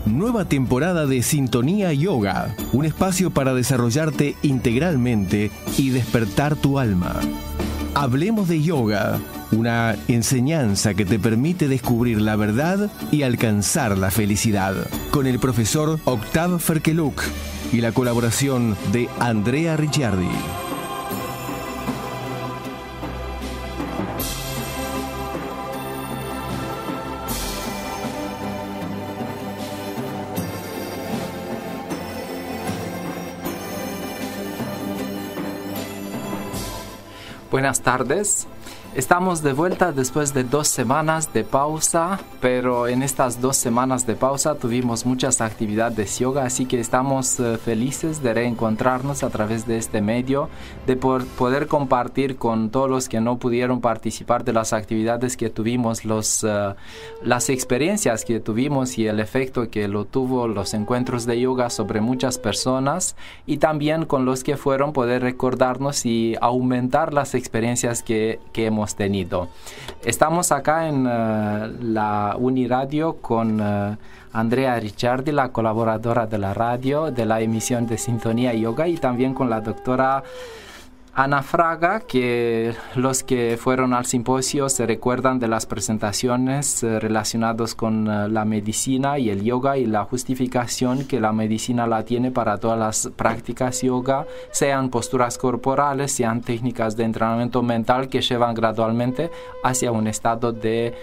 Nueva temporada de Sintonía Yoga, un espacio para desarrollarte integralmente y despertar tu alma. Hablemos de yoga, una enseñanza que te permite descubrir la verdad y alcanzar la felicidad. Con el profesor Octav Ferkeluk y la colaboración de Andrea Ricciardi. Buenas tardes. Estamos de vuelta después de 2 semanas de pausa, pero en estas 2 semanas de pausa tuvimos muchas actividades de yoga, así que estamos felices de reencontrarnos a través de este medio, de poder compartir con todos los que no pudieron participar de las actividades que tuvimos, las experiencias que tuvimos y el efecto que lo tuvo los encuentros de yoga sobre muchas personas, y también con los que fueron poder recordarnos y aumentar las experiencias que hemos tenido. Estamos acá en la Uniradio con Andrea Ricciardi, la colaboradora de la radio, de la emisión de Sintonía Yoga, y también con la doctora Ana Fraga, que los que fueron al simposio se recuerdan de las presentaciones relacionadas con la medicina y el yoga y la justificación que la medicina la tiene para todas las prácticas yoga, sean posturas corporales, sean técnicas de entrenamiento mental que llevan gradualmente hacia un estado de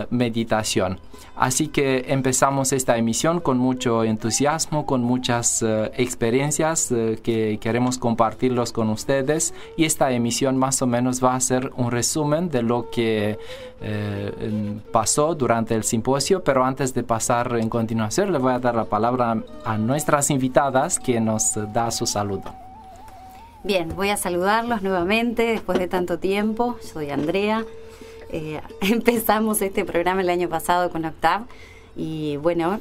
meditación. Así que empezamos esta emisión con mucho entusiasmo, con muchas experiencias que queremos compartirlos con ustedes, y esta emisión más o menos va a ser un resumen de lo que pasó durante el simposio. Pero antes de pasar en continuación, le voy a dar la palabra a nuestras invitadas, que nos da su saludo. Bien, voy a saludarlos nuevamente después de tanto tiempo. Soy Andrea. Empezamos este programa el año pasado con Octav y bueno,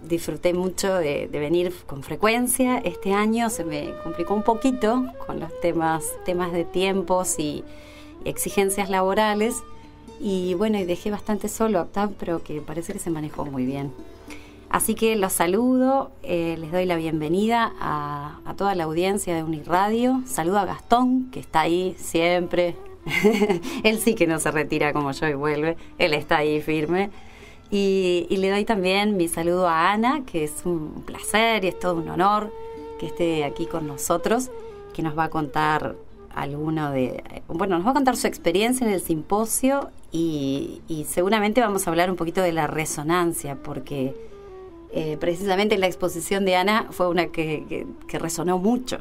disfruté mucho de venir con frecuencia. Este año se me complicó un poquito con los temas de tiempos y exigencias laborales, y bueno, y dejé bastante solo a Octav, pero que parece que se manejó muy bien. Así que los saludo, les doy la bienvenida a toda la audiencia de Uniradio. Saludo a Gastón, que está ahí siempre. Él sí que no se retira como yo y vuelve, él está ahí firme. Y le doy también mi saludo a Ana, que es un placer y es todo un honor que esté aquí con nosotros, que nos va a contar nos va a contar su experiencia en el simposio, y seguramente vamos a hablar un poquito de la resonancia, porque precisamente la exposición de Ana fue una que resonó mucho,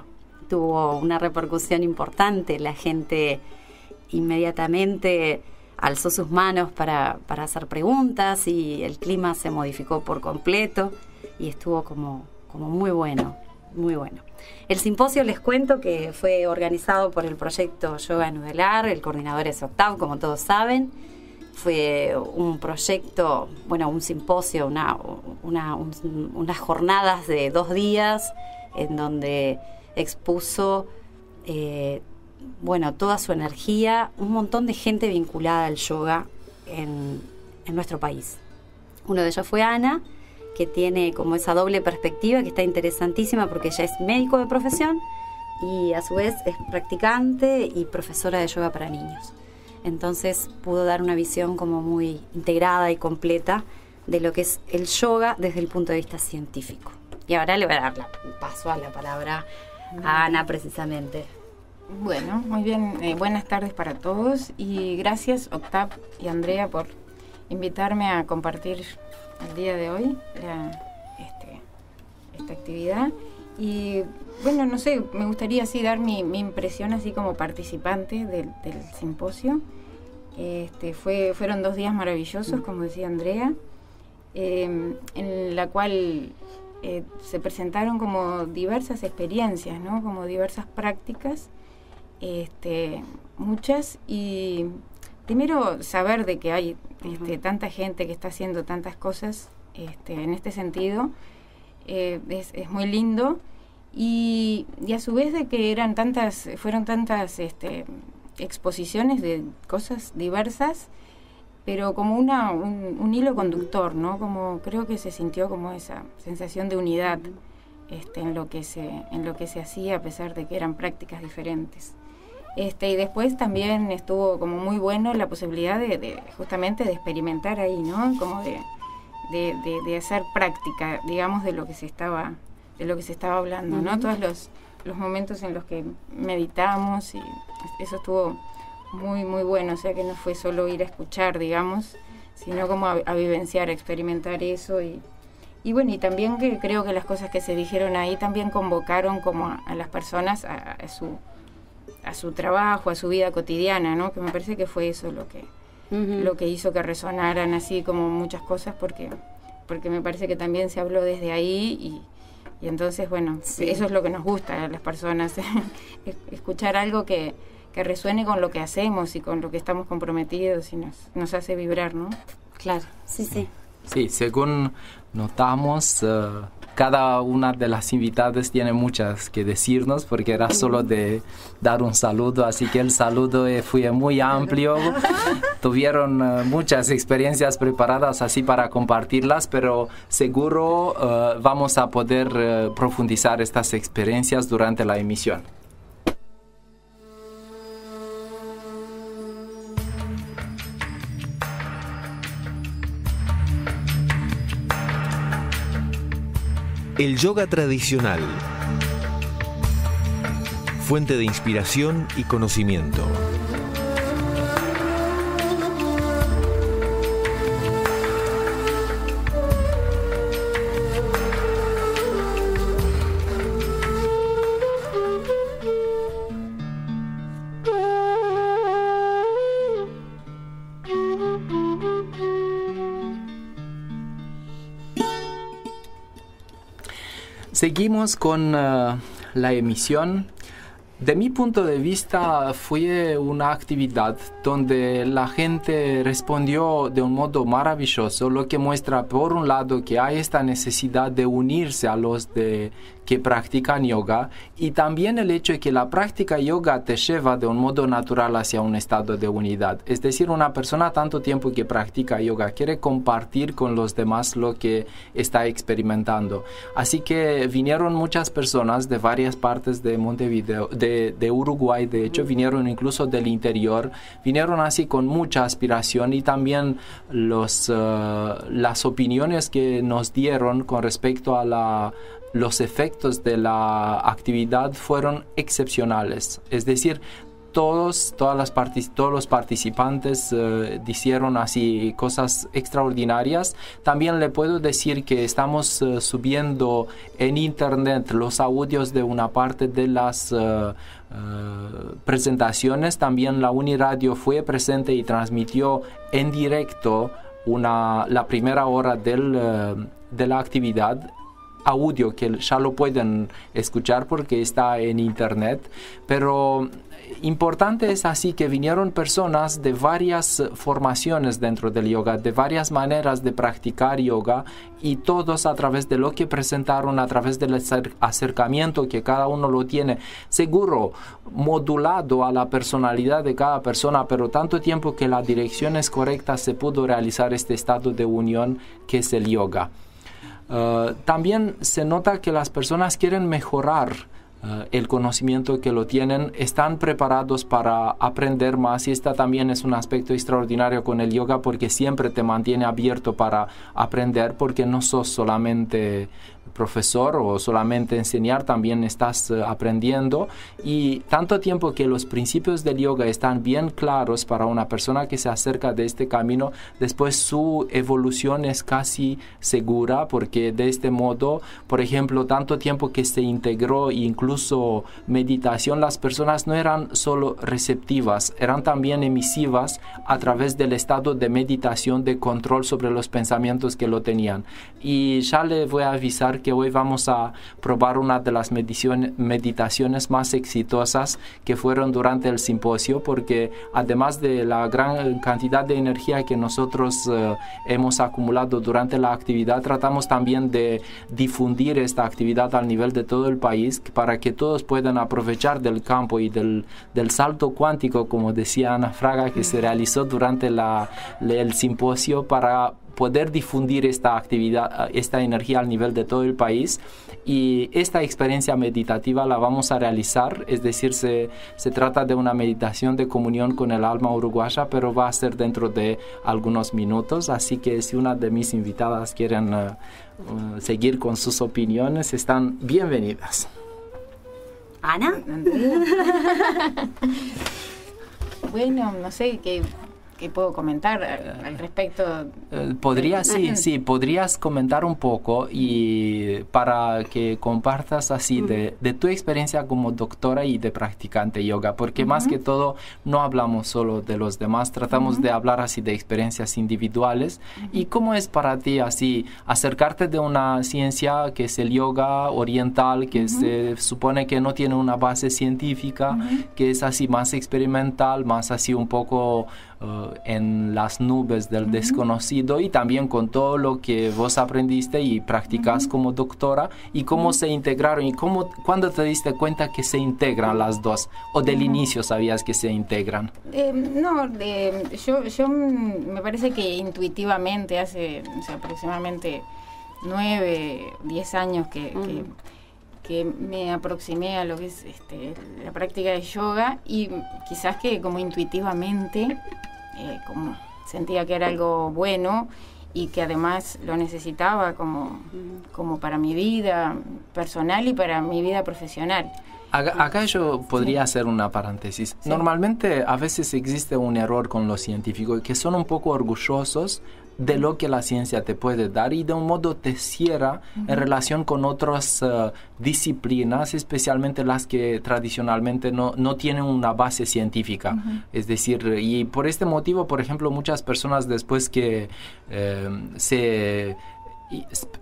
tuvo una repercusión importante. La gente inmediatamente alzó sus manos para hacer preguntas, y el clima se modificó por completo y estuvo como muy bueno, muy bueno. El simposio, les cuento que fue organizado por el proyecto Yoga Nudelar. El coordinador es Octav, como todos saben. Fue un proyecto, un simposio, unas jornadas de 2 días en donde expuso toda su energía, un montón de gente vinculada al yoga en nuestro país. Uno de ellos fue Ana, que tiene como esa doble perspectiva, que está interesantísima porque ella es médico de profesión y a su vez es practicante y profesora de yoga para niños. Entonces pudo dar una visión como muy integrada y completa de lo que es el yoga desde el punto de vista científico. Y ahora le voy a dar paso a la palabra a Ana, precisamente. Bueno, muy bien. Buenas tardes para todos, y gracias Octav y Andrea por invitarme a compartir el día de hoy esta actividad. Y bueno, no sé, me gustaría así dar mi impresión así como participante del simposio. Fueron 2 días maravillosos, como decía Andrea, en la cual se presentaron como diversas experiencias, ¿no? Como diversas prácticas, muchas, y primero saber de que hay tanta gente que está haciendo tantas cosas en este sentido, es muy lindo, y a su vez de que fueron tantas exposiciones de cosas diversas, pero como un hilo conductor, ¿no? Como creo que se sintió como esa sensación de unidad en lo que se hacía, a pesar de que eran prácticas diferentes. Y después también estuvo como muy bueno la posibilidad de justamente de experimentar ahí, ¿no? Como de hacer práctica, digamos, de lo que se estaba hablando, ¿no? Todos los momentos en los que meditamos, y eso estuvo muy, muy bueno. O sea, que no fue solo ir a escuchar, digamos, sino como a vivenciar, a experimentar eso. Y bueno, y también que creo que las cosas que se dijeron ahí también convocaron como a las personas a su trabajo, a su vida cotidiana, ¿no? Que me parece que fue eso lo que hizo que resonaran así como muchas cosas, porque me parece que también se habló desde ahí y entonces, bueno, sí, eso es lo que nos gusta a las personas, escuchar algo que resuene con lo que hacemos y con lo que estamos comprometidos y nos hace vibrar, ¿no? Claro, sí, sí. Sí, según notamos, cada una de las invitadas tiene muchas que decirnos, porque era solo de dar un saludo, así que el saludo fue muy amplio. Tuvieron muchas experiencias preparadas así para compartirlas, pero seguro vamos a poder profundizar estas experiencias durante la emisión. El yoga tradicional. Fuente de inspiración y conocimiento. Seguimos con la emisión. De mi punto de vista, fue una actividad donde la gente respondió de un modo maravilloso, lo que muestra, por un lado, que hay esta necesidad de unirse a los que practican yoga, y también el hecho de que la práctica yoga te lleva de un modo natural hacia un estado de unidad. Es decir, una persona tanto tiempo que practica yoga quiere compartir con los demás lo que está experimentando. Así que vinieron muchas personas de varias partes de Montevideo, de Uruguay, de hecho, vinieron incluso del interior, vinieron así con mucha aspiración, y también las opiniones que nos dieron con respecto a los efectos de la actividad fueron excepcionales. Es decir, todos los participantes dijeron así cosas extraordinarias. También le puedo decir que estamos subiendo en internet los audios de una parte de las presentaciones. También la Uniradio fue presente y transmitió en directo la primera hora de la actividad, audio que ya lo pueden escuchar porque está en internet. Pero importante es así que vinieron personas de varias formaciones dentro del yoga, de varias maneras de practicar yoga, y todos a través de lo que presentaron, a través del acercamiento que cada uno lo tiene, seguro modulado a la personalidad de cada persona, pero tanto tiempo que la dirección es correcta, se pudo realizar este estado de unión que es el yoga. También se nota que las personas quieren mejorar el conocimiento que lo tienen, están preparados para aprender más, y esta también es un aspecto extraordinario con el yoga, porque siempre te mantiene abierto para aprender, porque no sos solamente profesor o solamente enseñar, también estás aprendiendo, y tanto tiempo que los principios del yoga están bien claros para una persona que se acerca de este camino, después su evolución es casi segura, porque de este modo, por ejemplo, tanto tiempo que se integró incluso meditación, las personas no eran solo receptivas, eran también emisivas a través del estado de meditación, de control sobre los pensamientos que lo tenían. Y ya le voy a avisar mencionar que hoy vamos a probar una de las meditaciones más exitosas que fueron durante el simposio, porque además de la gran cantidad de energía que nosotros hemos acumulado durante la actividad, tratamos también de difundir esta actividad al nivel de todo el país para que todos puedan aprovechar del campo y del salto cuántico, como decía Ana Fraga, que se realizó durante el simposio, para poder difundir esta actividad, esta energía al nivel de todo el país. Y esta experiencia meditativa la vamos a realizar, es decir, se trata de una meditación de comunión con el alma uruguaya, pero va a ser dentro de algunos minutos, así que si una de mis invitadas quieren seguir con sus opiniones, están bienvenidas. ¿Ana? Bueno, no sé qué puedo comentar al respecto. Podrías comentar un poco y para que compartas así de tu experiencia como doctora y de practicante yoga, porque más que todo no hablamos solo de los demás, tratamos de hablar así de experiencias individuales. ¿Y cómo es para ti así acercarte de una ciencia que es el yoga oriental, que se supone que no tiene una base científica, que es así más experimental, más así un poco en las nubes del desconocido, y también con todo lo que vos aprendiste y practicas como doctora, y cómo se integraron y cuándo te diste cuenta que se integran las dos, o del inicio sabías que se integran? Yo me parece que intuitivamente hace aproximadamente 9, 10 años que me aproximé a lo que es la práctica de yoga, y quizás que como intuitivamente como sentía que era algo bueno y que además lo necesitaba como para mi vida personal y para mi vida profesional. Acá yo podría hacer una paréntesis. Sí. Normalmente a veces existe un error con los científicos, que son un poco orgullosos de lo que la ciencia te puede dar, y de un modo te cierra en relación con otras disciplinas, especialmente las que tradicionalmente no tienen una base científica. Es decir, y por este motivo, por ejemplo, muchas personas después que se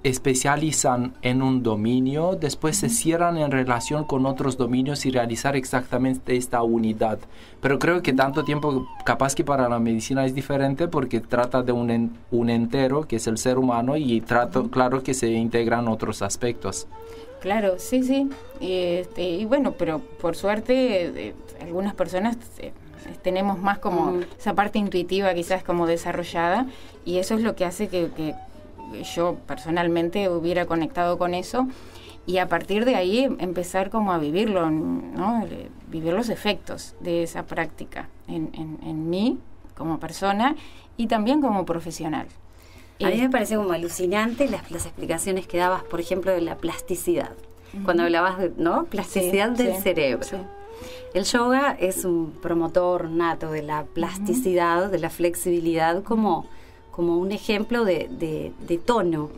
especializan en un dominio, después se cierran en relación con otros dominios y realizar exactamente esta unidad. Pero creo que tanto tiempo, capaz que para la medicina es diferente, porque trata de un entero, que es el ser humano, y claro que se integran otros aspectos. Claro, sí. Y bueno, pero por suerte algunas personas tenemos más como esa parte intuitiva quizás como desarrollada, y eso es lo que hace que yo personalmente hubiera conectado con eso, y a partir de ahí empezar como a vivirlo, ¿no? Vivir los efectos de esa práctica en mí como persona y también como profesional. A mí me parece como alucinante las explicaciones que dabas, por ejemplo, de la plasticidad. Cuando hablabas de plasticidad del cerebro. Sí. El yoga es un promotor nato de la plasticidad, de la flexibilidad, como un ejemplo de tono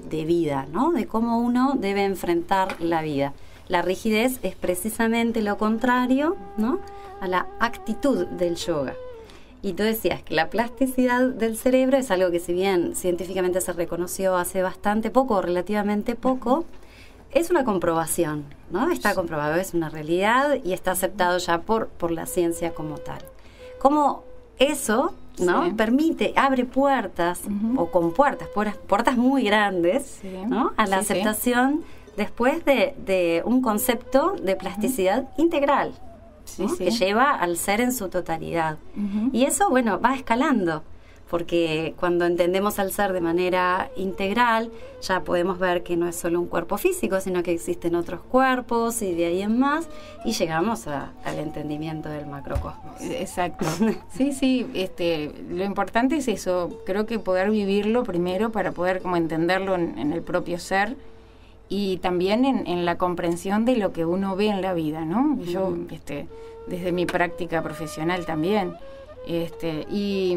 de vida, ¿no? De cómo uno debe enfrentar la vida. La rigidez es precisamente lo contrario, ¿no?, a la actitud del yoga. Y tú decías que la plasticidad del cerebro es algo que, si bien científicamente se reconoció hace bastante poco, relativamente poco, es una comprobación, ¿no? Está comprobado, es una realidad y está aceptado ya por la ciencia como tal. Como eso, ¿no?, permite, abre puertas, o con puertas muy grandes, ¿no?, a la aceptación después de un concepto de plasticidad integral, ¿no?, que lleva al ser en su totalidad. Y eso, bueno, va escalando, porque cuando entendemos al ser de manera integral, ya podemos ver que no es solo un cuerpo físico, sino que existen otros cuerpos, y de ahí en más, y llegamos al entendimiento del macrocosmos. Exacto. Sí, lo importante es eso, creo que poder vivirlo primero para poder como entenderlo en el propio ser, y también en la comprensión de lo que uno ve en la vida, ¿no? Yo, desde mi práctica profesional también, y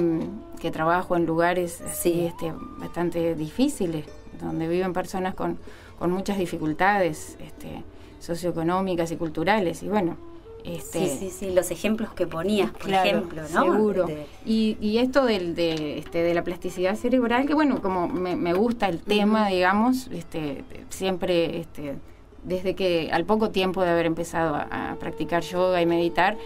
que trabajo en lugares así, bastante difíciles, donde viven personas con muchas dificultades socioeconómicas y culturales, y bueno, Sí, los ejemplos que ponías, por ejemplo, ¿no? Seguro. Y esto de la plasticidad cerebral, que bueno, como me gusta el tema, digamos, siempre, desde que al poco tiempo de haber empezado a practicar yoga y meditar,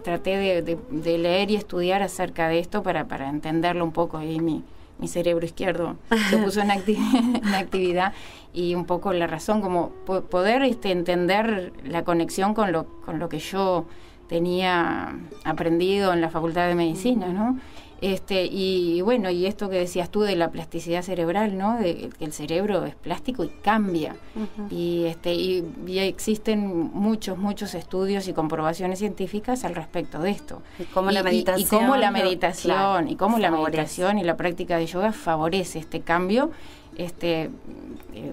traté de leer y estudiar acerca de esto para entenderlo un poco. Y mi cerebro izquierdo se puso en actividad, y un poco la razón, como poder entender la conexión con lo que yo tenía aprendido en la Facultad de Medicina, ¿no? Y bueno, y esto que decías tú de la plasticidad cerebral, ¿no? De que el cerebro es plástico y cambia. Y existen muchos estudios y comprobaciones científicas al respecto de esto. Y cómo la meditación, y la práctica de yoga favorece este cambio,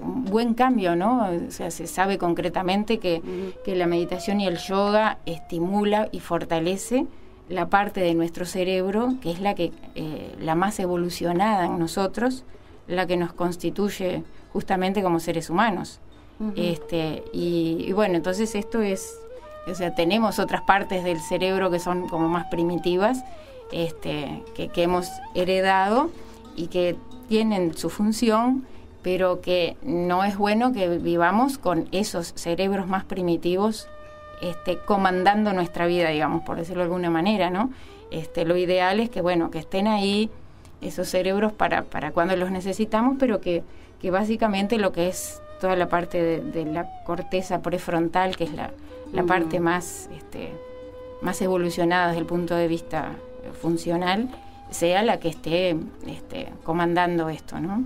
un buen cambio, ¿no? O sea, se sabe concretamente que la meditación y el yoga estimula y fortalece la parte de nuestro cerebro que es la más evolucionada en nosotros, la que nos constituye justamente como seres humanos. Y bueno, entonces esto es, o sea, tenemos otras partes del cerebro que son como más primitivas, que hemos heredado y que tienen su función, pero que no es bueno que vivamos con esos cerebros más primitivos comandando nuestra vida, digamos, por decirlo de alguna manera, ¿no? Lo ideal es que, bueno, que estén ahí esos cerebros para cuando los necesitamos, pero que básicamente lo que es toda la parte de la corteza prefrontal, que es la parte más evolucionada desde el punto de vista funcional, sea la que esté comandando esto, ¿no?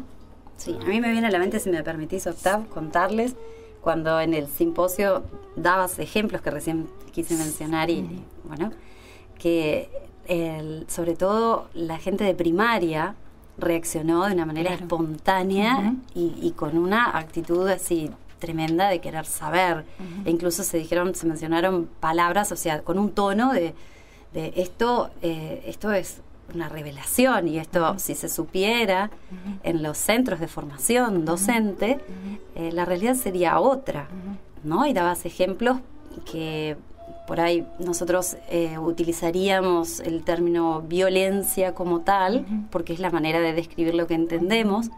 Sí, a mí me viene a la mente, si me permitís, Octav, contarles cuando en el simposio dabas ejemplos que recién quise mencionar y bueno, que sobre todo la gente de primaria reaccionó de una manera espontánea y con una actitud así tremenda de querer saber. E incluso se mencionaron palabras, o sea, con un tono de esto es una revelación, y esto si se supiera en los centros de formación docente, la realidad sería otra, ¿no? Y dabas ejemplos que por ahí nosotros utilizaríamos el término violencia como tal, porque es la manera de describir lo que entendemos,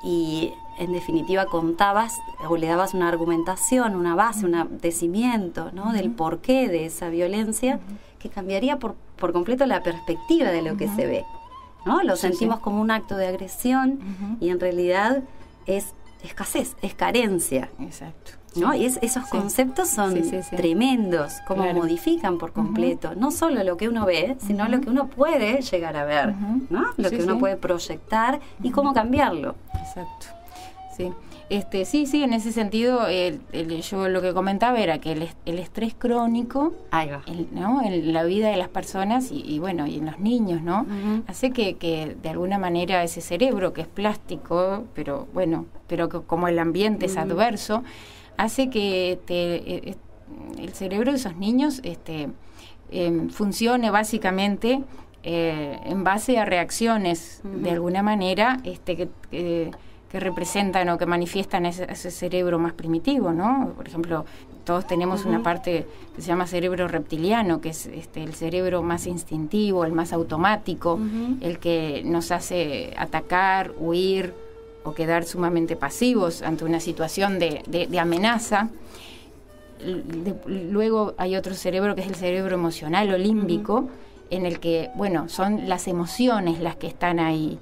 y en definitiva contabas o le dabas una argumentación, una base, un decimiento, ¿no? Del porqué de esa violencia, que cambiaría por completo la perspectiva de lo que se ve, ¿no? Lo sentimos como un acto de agresión y en realidad es escasez, es carencia. Exacto. ¿No? Y esos conceptos son tremendos, como modifican por completo, no solo lo que uno ve, sino lo que uno puede llegar a ver, ¿no? Lo que uno puede proyectar y cómo cambiarlo. Exacto. Sí. Sí, en ese sentido, yo lo que comentaba era que el estrés crónico, ¿no? En la vida de las personas y bueno, y en los niños, ¿no? Hace que de alguna manera ese cerebro, que es plástico, pero que como el ambiente es adverso, hace que el cerebro de esos niños funcione básicamente en base a reacciones de alguna manera que representan o que manifiestan ese cerebro más primitivo, ¿no? Por ejemplo, todos tenemos una parte que se llama cerebro reptiliano, que es el cerebro más instintivo, el más automático, el que nos hace atacar, huir o quedar sumamente pasivos ante una situación de amenaza. Luego hay otro cerebro que es el cerebro emocional o límbico, en el que, bueno, son las emociones las que están ahí,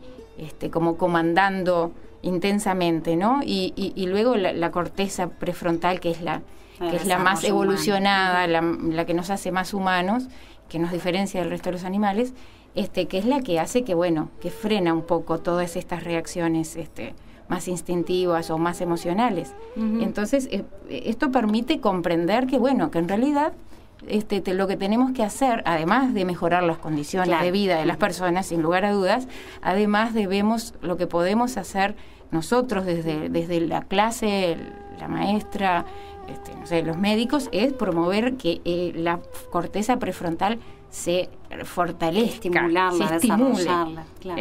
como comandando intensamente, ¿no? Y luego la corteza prefrontal, que es la más evolucionada, la que nos hace más humanos, que nos diferencia del resto de los animales, que es la que hace que frena un poco todas estas reacciones más instintivas o más emocionales. Entonces, esto permite comprender que en realidad lo que tenemos que hacer, además de mejorar las condiciones de vida de las personas, sin lugar a dudas, además vemos lo que podemos hacer nosotros desde la clase, la maestra, los médicos, es promover que la corteza prefrontal se fortalezca, se estimule,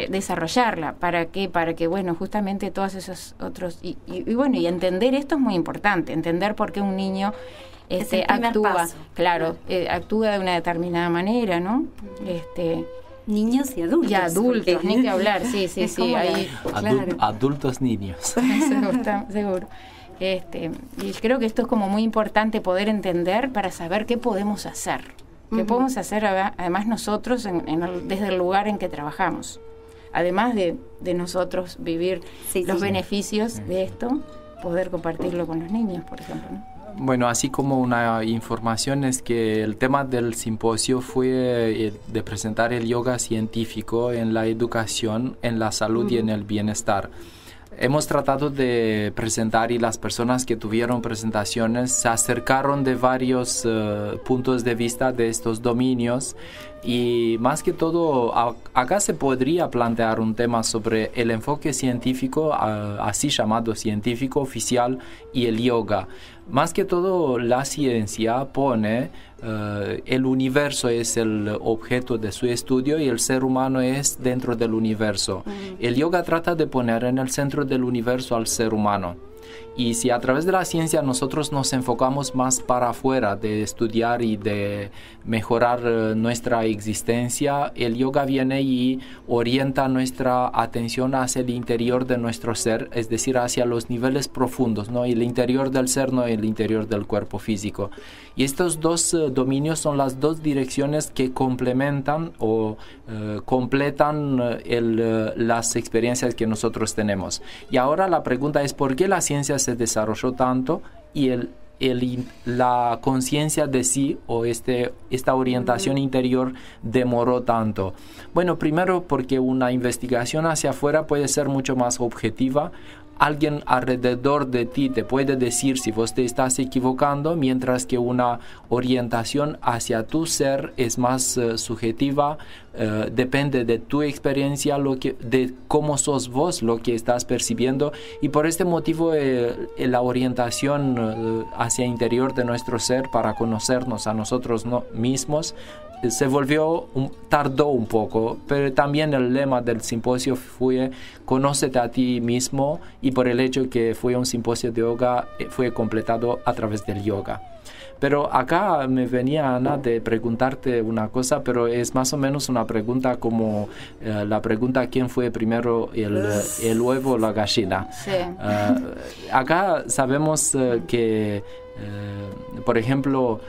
desarrollarla. ¿Para qué? Para que, justamente todos esos otros... Y entender esto es muy importante, entender por qué un niño Es el primer actúa, paso. claro, actúa de una determinada manera, ¿no? Niños y adultos. Y adultos, porque ni que hablar, sí, es como ahí, claro. Adultos niños. seguro. Y creo que esto es como muy importante poder entender para saber qué podemos hacer. ¿Qué podemos hacer además nosotros desde el lugar en que trabajamos? Además de nosotros vivir los beneficios de esto, poder compartirlo con los niños, por ejemplo, ¿no? Bueno, así como una información es que el tema del simposio fue de presentar el yoga científico en la educación, en la salud y en el bienestar. Hemos tratado de presentar y las personas que tuvieron presentaciones se acercaron de varios puntos de vista de estos dominios y más que todo acá se podría plantear un tema sobre el enfoque científico, así llamado científico oficial, y el yoga. Más que todo la ciencia pone el universo es el objeto de su estudio y el ser humano es dentro del universo. El yoga trata de poner en el centro del universo al ser humano. Y si a través de la ciencia nosotros nos enfocamos más para afuera de estudiar y de mejorar nuestra existencia, el yoga viene y orienta nuestra atención hacia el interior de nuestro ser, es decir, hacia los niveles profundos, ¿no? El interior del ser, no el interior del cuerpo físico. Y estos dos dominios son las dos direcciones que complementan o completan las experiencias que nosotros tenemos. Y ahora la pregunta es ¿por qué la ciencia se desarrolló tanto y la conciencia de sí o esta orientación interior demoró tanto? Bueno, primero porque una investigación hacia afuera puede ser mucho más objetiva. Alguien alrededor de ti te puede decir si vos te estás equivocando, mientras que una orientación hacia tu ser es más subjetiva, depende de tu experiencia, de cómo sos vos, lo que estás percibiendo, y por este motivo la orientación hacia el interior de nuestro ser para conocernos a nosotros mismos tardó un poco, pero también el lema del simposio fue conócete a ti mismo, y por el hecho que fue un simposio de yoga fue completado a través del yoga. Pero acá me venía, Ana, de preguntarte una cosa, pero es más o menos una pregunta como la pregunta ¿quién fue primero, el huevo o la gallina? Sí. Acá sabemos que, por ejemplo,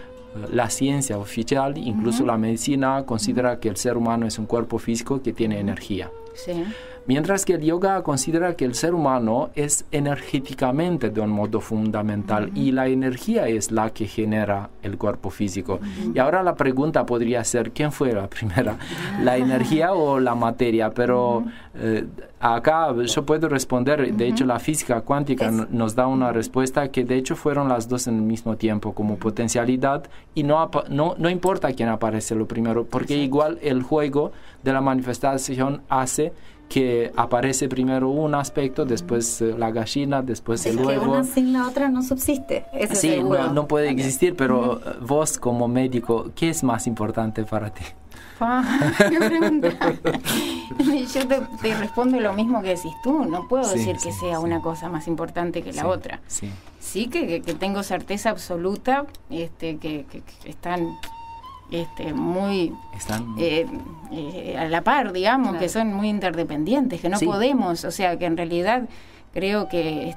la ciencia oficial, incluso la medicina, considera que el ser humano es un cuerpo físico que tiene energía. Sí. Mientras que el yoga considera que el ser humano es energéticamente de un modo fundamental y la energía es la que genera el cuerpo físico. Y ahora la pregunta podría ser, ¿quién fue la primera? ¿La energía o la materia? Pero acá yo puedo responder, de hecho la física cuántica nos da una respuesta que de hecho fueron las dos en el mismo tiempo como potencialidad, y no importa quién aparece lo primero, porque igual el juego de la manifestación hace que aparece primero un aspecto, después la gallina, después el huevo. Que una sin la otra no subsiste. Sí, no puede existir, pero vos como médico, ¿qué es más importante para ti? ¿Qué pregunta? Yo te respondo lo mismo que decís tú. No puedo decir que sea una cosa más importante que la otra. Sí que tengo certeza absoluta que están muy a la par, digamos, claro, que son muy interdependientes, que no podemos, o sea, que en realidad creo que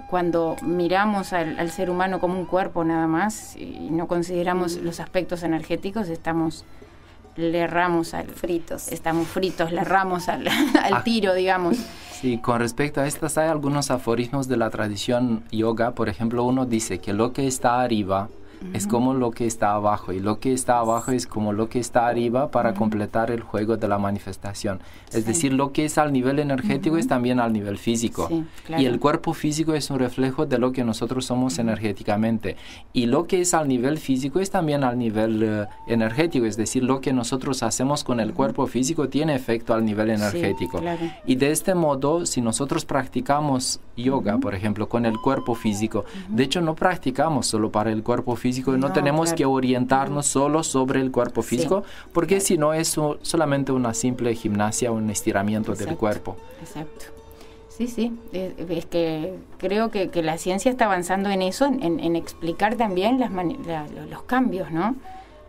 cuando miramos al ser humano como un cuerpo nada más y no consideramos los aspectos energéticos, estamos fritos, le erramos al tiro, digamos. Sí, con respecto a estas hay algunos aforismos de la tradición yoga. Por ejemplo, uno dice que lo que está arriba es como lo que está abajo, y lo que está abajo es como lo que está arriba para completar el juego de la manifestación. Es decir, lo que es al nivel energético es también al nivel físico. Sí, claro. Y el cuerpo físico es un reflejo de lo que nosotros somos energéticamente. Y lo que es al nivel físico es también al nivel energético. Es decir, lo que nosotros hacemos con el cuerpo físico tiene efecto al nivel energético. Sí, claro. Y de este modo, si nosotros practicamos yoga, por ejemplo, con el cuerpo físico, de hecho no practicamos solo para el cuerpo físico, no tenemos que orientarnos solo sobre el cuerpo físico, porque si no es solamente una simple gimnasia, un estiramiento del cuerpo. Exacto. Sí, es que creo que la ciencia está avanzando en eso, en explicar también los cambios, ¿no?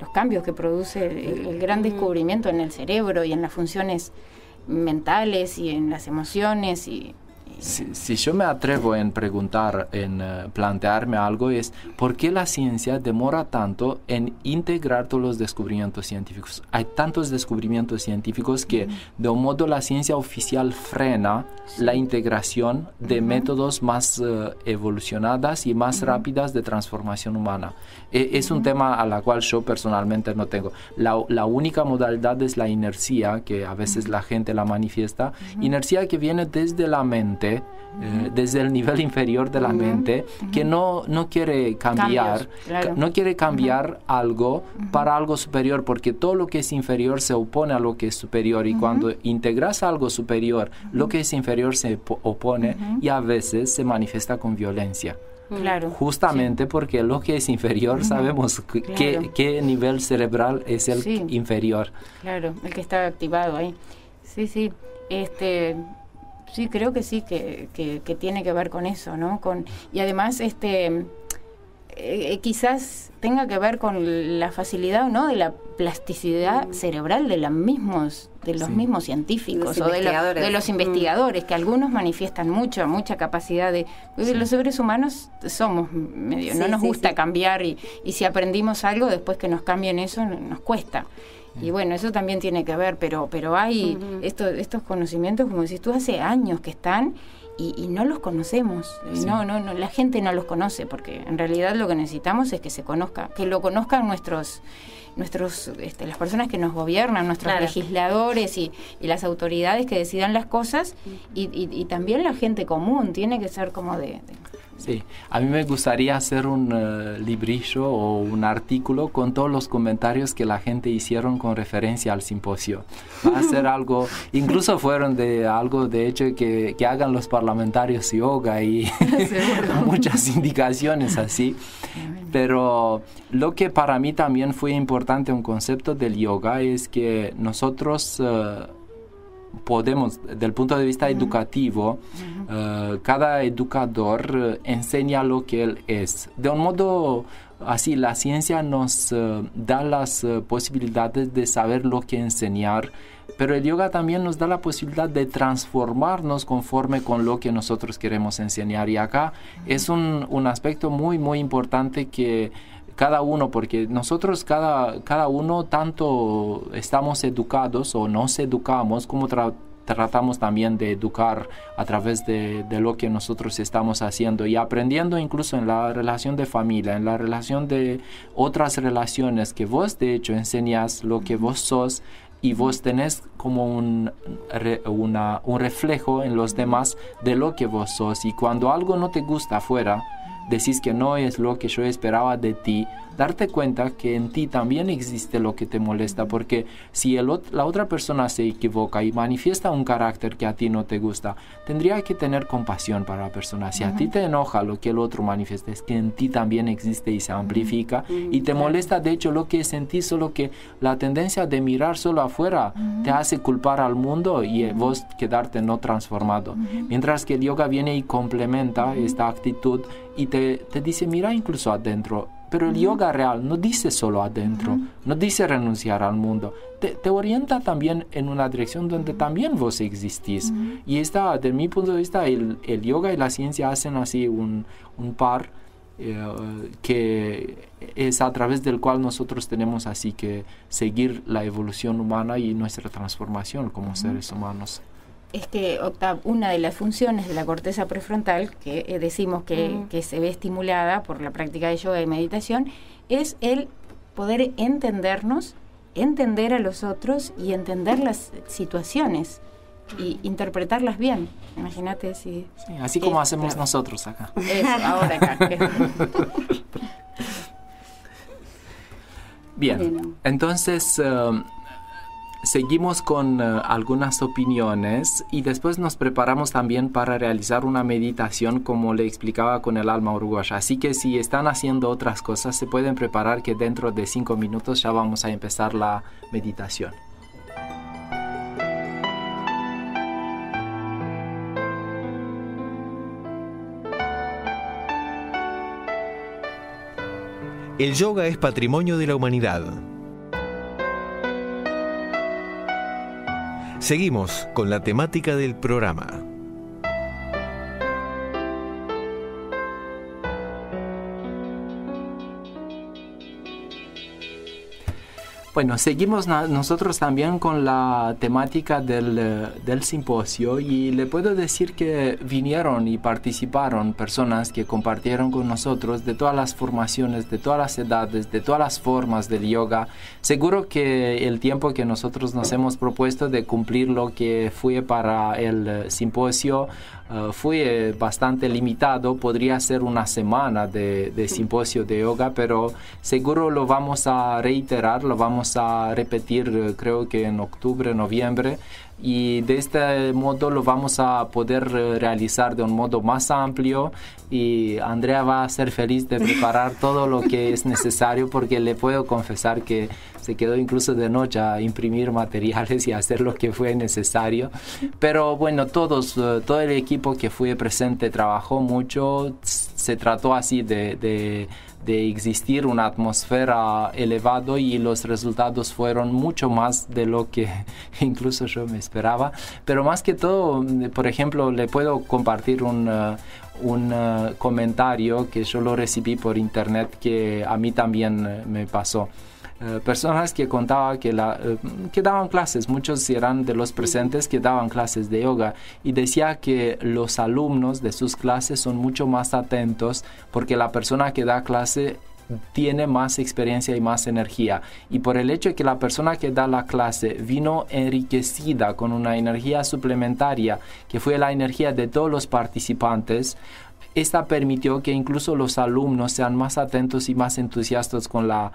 Los cambios que produce el gran descubrimiento en el cerebro y en las funciones mentales y en las emociones y si yo me atrevo en preguntar, en plantearme algo, es ¿por qué la ciencia demora tanto en integrar todos los descubrimientos científicos? Hay tantos descubrimientos científicos que de un modo la ciencia oficial frena la integración de métodos más evolucionadas y más rápidas de transformación humana. Es un tema a la cual yo personalmente no tengo. La única modalidad es la inercia, que a veces la gente la manifiesta, inercia que viene desde la mente, desde el nivel inferior de la mente, que no quiere cambiar, no quiere cambiar algo para algo superior, porque todo lo que es inferior se opone a lo que es superior, y cuando integras algo superior, lo que es inferior se opone y a veces se manifiesta con violencia. Claro, justamente porque lo que es inferior sabemos qué nivel cerebral es el inferior. Claro, el que está activado ahí. Sí, creo que sí, que tiene que ver con eso, ¿no? Y además, quizás tenga que ver con la facilidad, ¿no?, de la plasticidad cerebral de los mismos científicos o de los investigadores, que algunos manifiestan mucha capacidad de... Los seres humanos somos medio, no nos gusta cambiar, y si aprendimos algo, después que nos cambien eso, nos cuesta. Y bueno, eso también tiene que ver, pero hay estos conocimientos, como decís tú, hace años que están y no los conocemos. No, la gente no los conoce, porque en realidad lo que necesitamos es que se conozca, que lo conozcan nuestros las personas que nos gobiernan, nuestros legisladores y las autoridades que decidan las cosas, y también la gente común tiene que ser como Sí, a mí me gustaría hacer un librillo o un artículo con todos los comentarios que la gente hicieron con referencia al simposio. Va a ser algo, incluso fueron de hecho que hagan los parlamentarios yoga y muchas indicaciones así. Pero lo que para mí también fue importante, un concepto del yoga, es que nosotros... podemos, del punto de vista educativo, cada educador enseña lo que él es. De un modo así, la ciencia nos da las posibilidades de saber lo que enseñar, pero el yoga también nos da la posibilidad de transformarnos conforme con lo que nosotros queremos enseñar. Y acá es un aspecto muy, muy importante que cada uno, porque nosotros cada uno tanto estamos educados o nos educamos como tratamos también de educar a través de lo que nosotros estamos haciendo y aprendiendo, incluso en la relación de familia, en la relación de otras relaciones, que vos de hecho enseñas lo que vos sos y vos tenés como un reflejo en los demás de lo que vos sos. Y cuando algo no te gusta afuera, decís que no es lo que yo esperaba de ti, darte cuenta que en ti también existe lo que te molesta, porque si la otra persona se equivoca y manifiesta un carácter que a ti no te gusta, tendría que tener compasión para la persona. Si a ti te enoja lo que el otro manifiesta, es que en ti también existe y se amplifica, y te molesta de hecho lo que es en ti, solo que la tendencia de mirar solo afuera te hace culpar al mundo y vos quedarte no transformado. Mientras que el yoga viene y complementa esta actitud y te dice, mira incluso adentro. Pero el yoga real no dice solo adentro, no dice renunciar al mundo, te orienta también en una dirección donde también vos existís. Y de mi punto de vista, el yoga y la ciencia hacen así un par que es a través del cual nosotros tenemos así que seguir la evolución humana y nuestra transformación como seres humanos. Es que, Octav, una de las funciones de la corteza prefrontal, que decimos que se ve estimulada por la práctica de yoga y meditación, es el poder entendernos, entender a los otros y entender las situaciones y interpretarlas bien. Imagínate si... Sí, así como hacemos nosotros acá. Eso, ahora acá. Bien, entonces... seguimos con algunas opiniones y después nos preparamos también para realizar una meditación, como le explicaba, con el alma uruguaya. Así que si están haciendo otras cosas, se pueden preparar, que dentro de 5 minutos ya vamos a empezar la meditación. El yoga es patrimonio de la humanidad. Seguimos con la temática del programa. Bueno, seguimos nosotros también con la temática del simposio, y le puedo decir que vinieron y participaron personas que compartieron con nosotros de todas las formaciones, de todas las edades, de todas las formas del yoga. Seguro que el tiempo que nosotros nos hemos propuesto de cumplir lo que fue para el simposio fue bastante limitado. Podría ser una semana de simposio de yoga, pero seguro lo vamos a reiterar, lo vamos a repetir, creo que en octubre, noviembre, y de este modo lo vamos a poder realizar de un modo más amplio, y Andrea va a ser feliz de preparar todo lo que es necesario, porque le puedo confesar que se quedó incluso de noche a imprimir materiales y hacer lo que fue necesario. Pero bueno, todo el equipo que fue presente trabajó mucho. Se trató así de existir una atmósfera elevada, y los resultados fueron mucho más de lo que incluso yo me esperaba. Pero más que todo, por ejemplo, le puedo compartir un comentario que yo lo recibí por internet, que a mí también me pasó. Personas que contaban que daban clases, muchos eran de los presentes que daban clases de yoga, y decía que los alumnos de sus clases son mucho más atentos, porque la persona que da clase tiene más experiencia y más energía, y por el hecho de que la persona que da la clase vino enriquecida con una energía suplementaria, que fue la energía de todos los participantes, esta permitió que incluso los alumnos sean más atentos y más entusiastas con la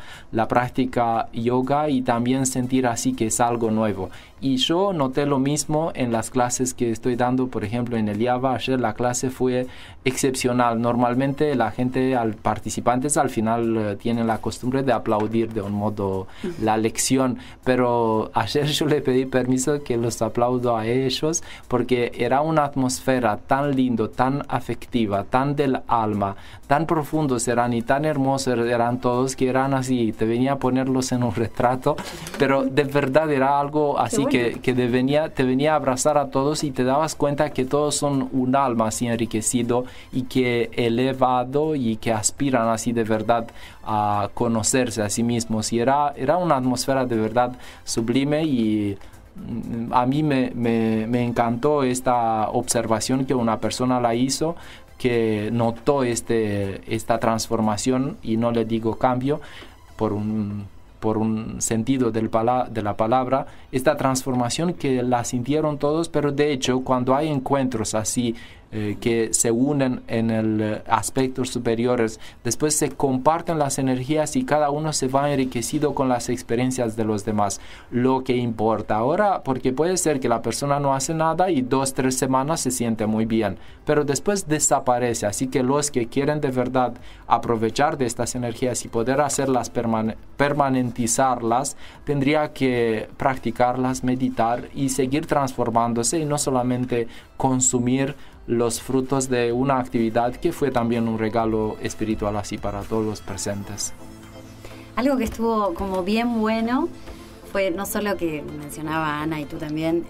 práctica yoga, y también sentir así que es algo nuevo. Y yo noté lo mismo en las clases que estoy dando, por ejemplo, en el Yava. Ayer la clase fue excepcional. Normalmente la gente, participantes al final tienen la costumbre de aplaudir de un modo la lección, pero ayer yo le pedí permiso que los aplaudo a ellos, porque era una atmósfera tan lindo, tan afectiva, tan del alma, tan profundos eran y tan hermosos eran todos, que eran así, te venía a ponerlos en un retrato, pero de verdad era algo así que te venía a abrazar a todos, y te dabas cuenta que todos son un alma así enriquecido y que elevado, y que aspiran así de verdad a conocerse a sí mismos, y era una atmósfera de verdad sublime. Y a mí me encantó esta observación que una persona la hizo, que notó esta transformación, y no le digo cambio por un sentido de la palabra, esta transformación que la sintieron todos. Pero de hecho, cuando hay encuentros así que se unen en el aspectos superiores, después se comparten las energías y cada uno se va enriquecido con las experiencias de los demás. Lo que importa ahora, porque puede ser que la persona no hace nada y 2-3 semanas se siente muy bien, pero después desaparece. Así que los que quieren de verdad aprovechar de estas energías y poder hacerlas permanentizarlas, tendría que practicarlas, meditar y seguir transformándose, y no solamente consumir los frutos de una actividad que fue también un regalo espiritual así para todos los presentes. Algo que estuvo como bien bueno fue no solo que mencionaba Ana y tú también,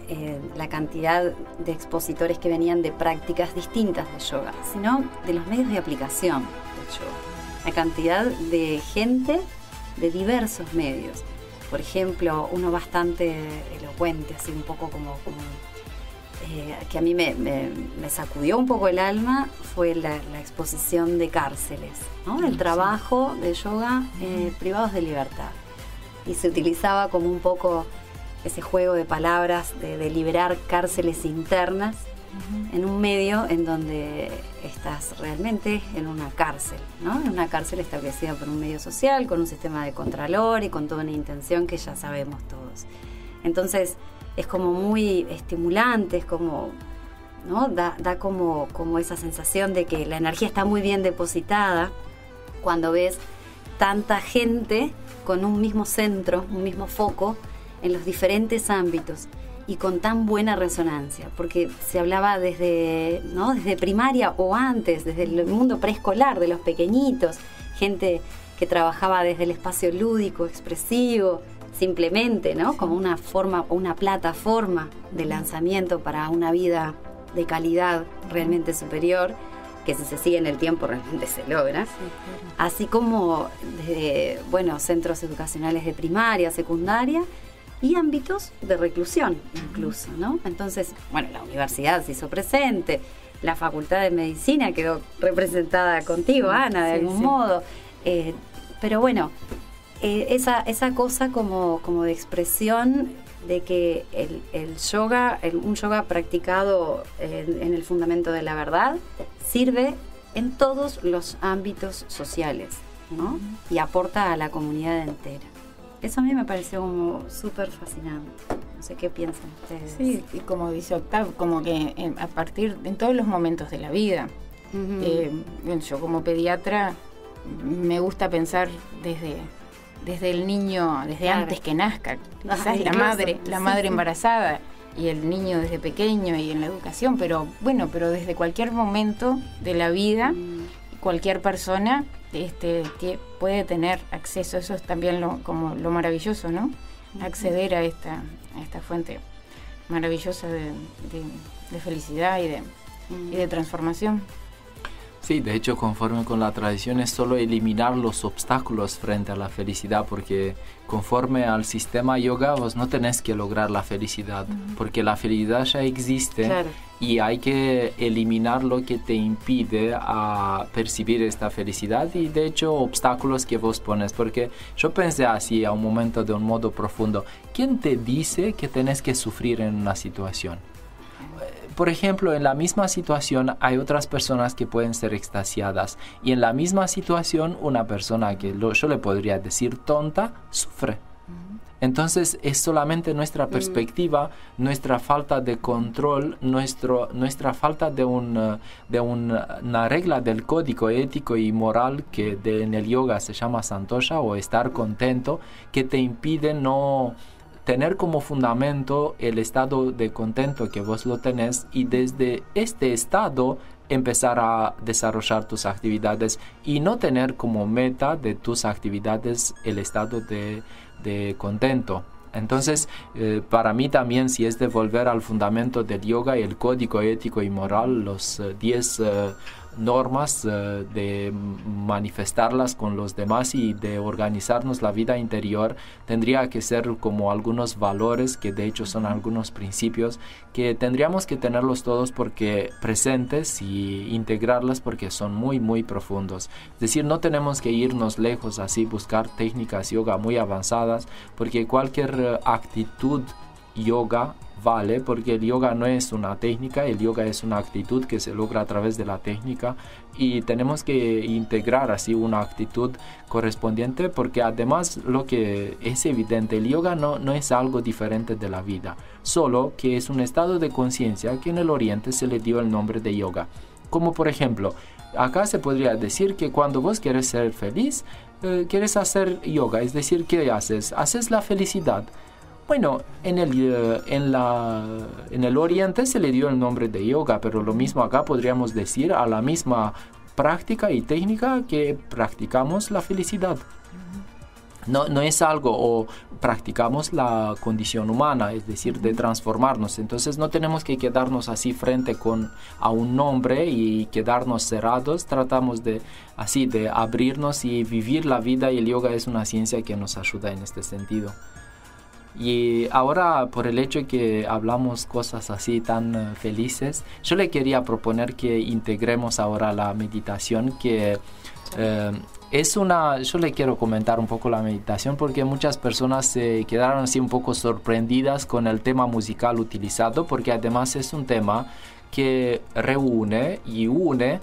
la cantidad de expositores que venían de prácticas distintas de yoga, sino de los medios de aplicación del yoga. La cantidad de gente de diversos medios. Por ejemplo, uno bastante elocuente, así un poco como que a mí me sacudió un poco el alma, fue la exposición de cárceles, ¿no? El trabajo de yoga privados de libertad. Y se utilizaba como un poco ese juego de palabras de liberar cárceles internas en un medio en donde estás realmente en una cárcel, ¿no? En una cárcel establecida por un medio social, con un sistema de contralor y con toda una intención que ya sabemos todos. Entonces es como muy estimulante, es como, ¿no? Da como esa sensación de que la energía está muy bien depositada cuando ves tanta gente con un mismo centro, un mismo foco en los diferentes ámbitos y con tan buena resonancia, porque se hablaba desde primaria o antes, desde el mundo preescolar, de los pequeñitos, gente que trabajaba desde el espacio lúdico, expresivo, simplemente, ¿no? Como una forma, una plataforma de lanzamiento para una vida de calidad realmente superior, que si se sigue en el tiempo realmente se logra. Sí, claro. Así como desde, bueno, centros educacionales de primaria, secundaria y ámbitos de reclusión incluso, ¿no? Entonces, bueno, la universidad se hizo presente, la Facultad de Medicina quedó representada contigo, Ana, de algún modo. Pero bueno, esa cosa como de expresión de que el yoga, un yoga practicado en el fundamento de la verdad, sirve en todos los ámbitos sociales, ¿no? Y aporta a la comunidad entera. Eso a mí me pareció como súper fascinante. No sé qué piensan ustedes. Sí, y como dice Octav, como que a partir en todos los momentos de la vida. Yo como pediatra me gusta pensar desde el niño, desde antes que nazca, quizás la madre embarazada y el niño desde pequeño y en la educación, pero desde cualquier momento de la vida, cualquier persona puede tener acceso. Eso es también como lo maravilloso, ¿no? Acceder a esta fuente maravillosa de felicidad y de transformación. Sí, de hecho, conforme con la tradición es solo eliminar los obstáculos frente a la felicidad, porque conforme al sistema yoga vos no tenés que lograr la felicidad, porque la felicidad ya existe. Claro. Y hay que eliminar lo que te impide a percibir esta felicidad y de hecho obstáculos que vos pones, porque yo pensé así a un momento de un modo profundo, ¿quién te dice que tenés que sufrir en una situación? Por ejemplo, en la misma situación hay otras personas que pueden ser extasiadas y en la misma situación una persona que yo le podría decir tonta sufre. Entonces es solamente nuestra perspectiva, nuestra falta de control, nuestra falta de una regla del código ético y moral que en el yoga se llama santosha o estar contento, que te impide no tener como fundamento el estado de contento que vos lo tenés y desde este estado empezar a desarrollar tus actividades y no tener como meta de tus actividades el estado de contento. Entonces, para mí también, si es de volver al fundamento del yoga y el código ético y moral, los 10 normas de manifestarlas con los demás y de organizarnos la vida interior, tendría que ser como algunos valores que de hecho son algunos principios que tendríamos que tenerlos todos porque presentes y integrarlas porque son muy muy profundos. Es decir, no tenemos que irnos lejos así, buscar técnicas yoga muy avanzadas, porque cualquier actitud yoga vale, porque el yoga no es una técnica, el yoga es una actitud que se logra a través de la técnica y tenemos que integrar así una actitud correspondiente, porque además lo que es evidente, el yoga no es algo diferente de la vida, solo que es un estado de conciencia que en el Oriente se le dio el nombre de yoga. Como por ejemplo, acá se podría decir que cuando vos quieres ser feliz, quieres hacer yoga, es decir, ¿qué haces? Haces la felicidad. Bueno, en el Oriente se le dio el nombre de yoga, pero lo mismo acá podríamos decir a la misma práctica y técnica que practicamos la felicidad. No es algo, o practicamos la condición humana, es decir, de transformarnos. Entonces no tenemos que quedarnos así frente a un nombre y quedarnos cerrados. Tratamos de abrirnos y vivir la vida, y el yoga es una ciencia que nos ayuda en este sentido. Y ahora, por el hecho de que hablamos cosas así tan felices, yo le quería proponer que integremos ahora la meditación, que yo le quiero comentar un poco la meditación porque muchas personas se quedaron así un poco sorprendidas con el tema musical utilizado, porque además es un tema que reúne y une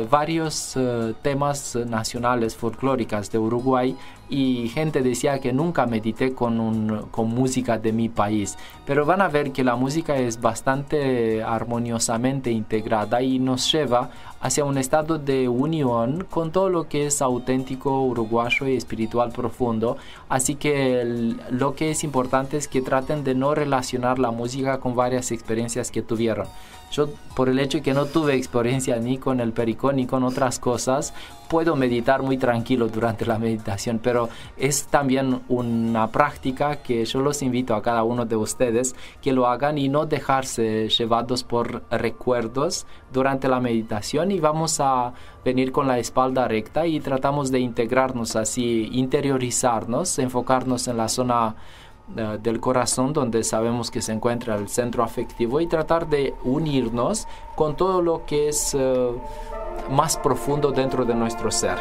varios temas nacionales folclóricas de Uruguay, y gente decía que nunca medité con música de mi país, pero van a ver que la música es bastante armoniosamente integrada y nos lleva hacia un estado de unión con todo lo que es auténtico, uruguayo y espiritual profundo. Así que lo que es importante es que traten de no relacionar la música con varias experiencias que tuvieron. Yo, por el hecho de que no tuve experiencia ni con el pericón ni con otras cosas, puedo meditar muy tranquilo durante la meditación, pero es también una práctica que yo los invito a cada uno de ustedes que lo hagan y no dejarse llevados por recuerdos durante la meditación, y vamos a venir con la espalda recta y tratamos de integrarnos así, interiorizarnos, enfocarnos en la zona del corazón donde sabemos que se encuentra el centro afectivo, y tratar de unirnos con todo lo que es más profundo dentro de nuestro ser.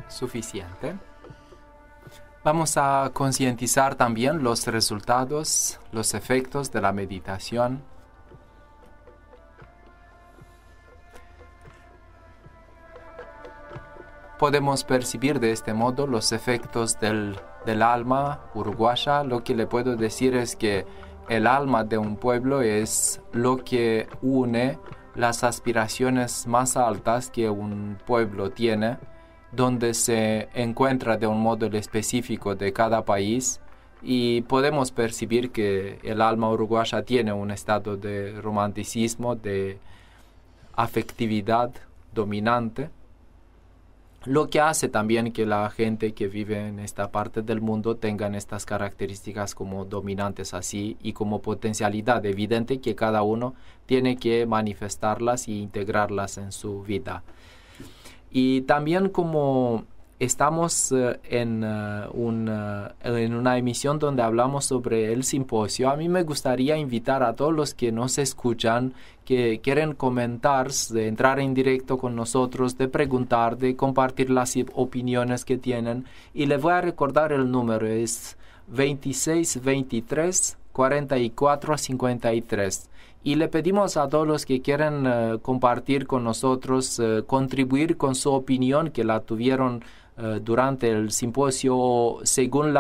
suficiente. Vamos a concientizar también los resultados, los efectos de la meditación. Podemos percibir de este modo los efectos del alma uruguaya. Lo que le puedo decir es que el alma de un pueblo es lo que une las aspiraciones más altas que un pueblo tiene, donde se encuentra de un modo específico de cada país, y podemos percibir que el alma uruguaya tiene un estado de romanticismo, de afectividad dominante, lo que hace también que la gente que vive en esta parte del mundo tengan estas características como dominantes así, y como potencialidad evidente que cada uno tiene que manifestarlas y integrarlas en su vida. Y también como estamos en una emisión donde hablamos sobre el simposio, a mí me gustaría invitar a todos los que nos escuchan, que quieren comentar, de entrar en directo con nosotros, de preguntar, de compartir las opiniones que tienen. Y les voy a recordar el número, es 2623 4453. Y le pedimos a todos los que quieren compartir con nosotros, contribuir con su opinión, que la tuvieron durante el simposio, según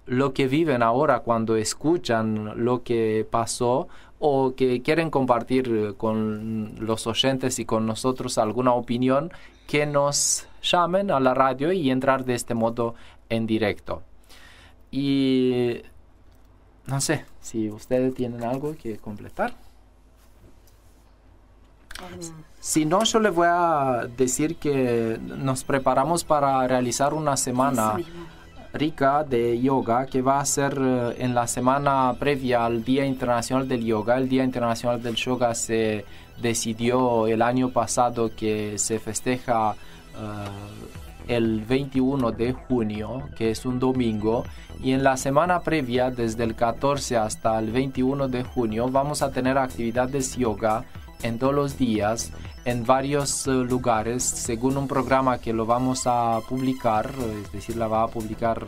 lo que viven ahora cuando escuchan lo que pasó, o que quieren compartir con los oyentes y con nosotros alguna opinión, que nos llamen a la radio y entrar de este modo en directo. Y no sé si ustedes tienen algo que completar. Si no, yo les voy a decir que nos preparamos para realizar una semana rica de yoga, que va a ser en la semana previa al Día Internacional del Yoga. El Día Internacional del Yoga se decidió el año pasado que se festeja el 21 de junio, que es un domingo, y en la semana previa, desde el 14 hasta el 21 de junio, vamos a tener actividades yoga en todos los días, en varios lugares, según un programa que lo vamos a publicar, es decir, la va a publicar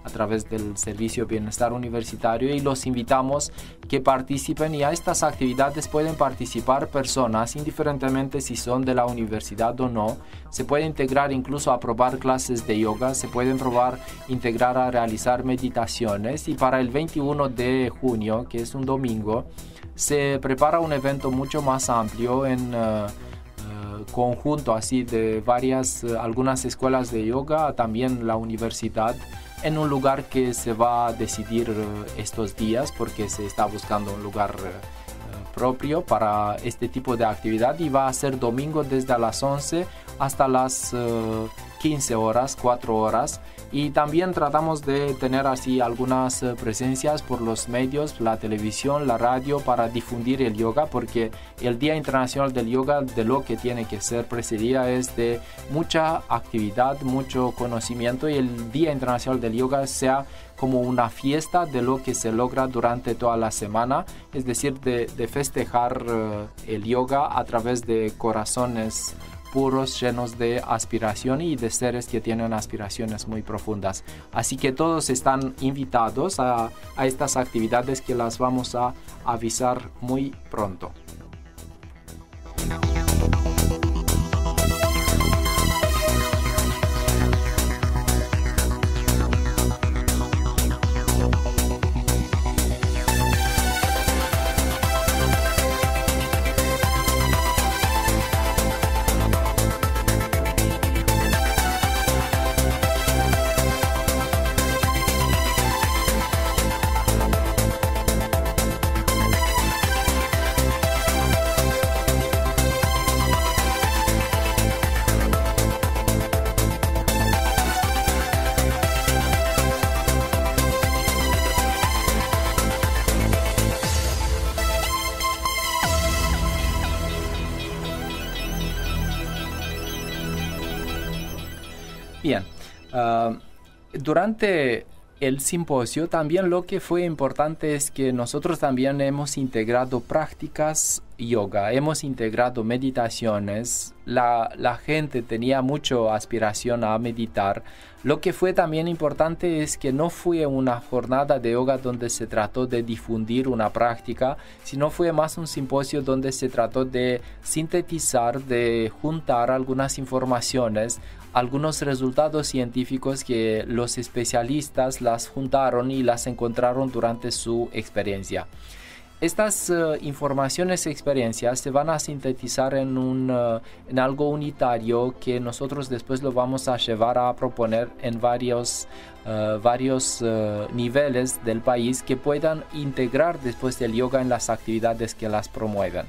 a través del Servicio Bienestar Universitario, y los invitamos que participen. Y a estas actividades pueden participar personas, indiferentemente si son de la universidad o no. Se puede integrar incluso a probar clases de yoga, se pueden probar integrar a realizar meditaciones. Y para el 21 de junio, que es un domingo, se prepara un evento mucho más amplio en conjunto así de algunas escuelas de yoga, también la universidad, en un lugar que se va a decidir estos días, porque se está buscando un lugar propio para este tipo de actividad, y va a ser domingo desde las 11 hasta las 15 horas, 4 horas. Y también tratamos de tener así algunas presencias por los medios, la televisión, la radio, para difundir el yoga, porque el Día Internacional del Yoga, de lo que tiene que ser precedida, es de mucha actividad, mucho conocimiento, y el Día Internacional del Yoga sea como una fiesta de lo que se logra durante toda la semana, es decir, de festejar el yoga a través de corazones puros, llenos de aspiración y de seres que tienen aspiraciones muy profundas. Así que todos están invitados a estas actividades, que las vamos a avisar muy pronto. Bien, durante el simposio también lo que fue importante es que nosotros también hemos integrado prácticas yoga, hemos integrado meditaciones, la gente tenía mucha aspiración a meditar. Lo que fue también importante es que no fue una jornada de yoga donde se trató de difundir una práctica, sino fue más un simposio donde se trató de sintetizar, de juntar algunas informaciones, algunos resultados científicos que los especialistas las juntaron y las encontraron durante su experiencia. Estas informaciones y experiencias se van a sintetizar en algo unitario que nosotros después lo vamos a llevar a proponer en varios niveles del país que puedan integrar después el yoga en las actividades que las promueven.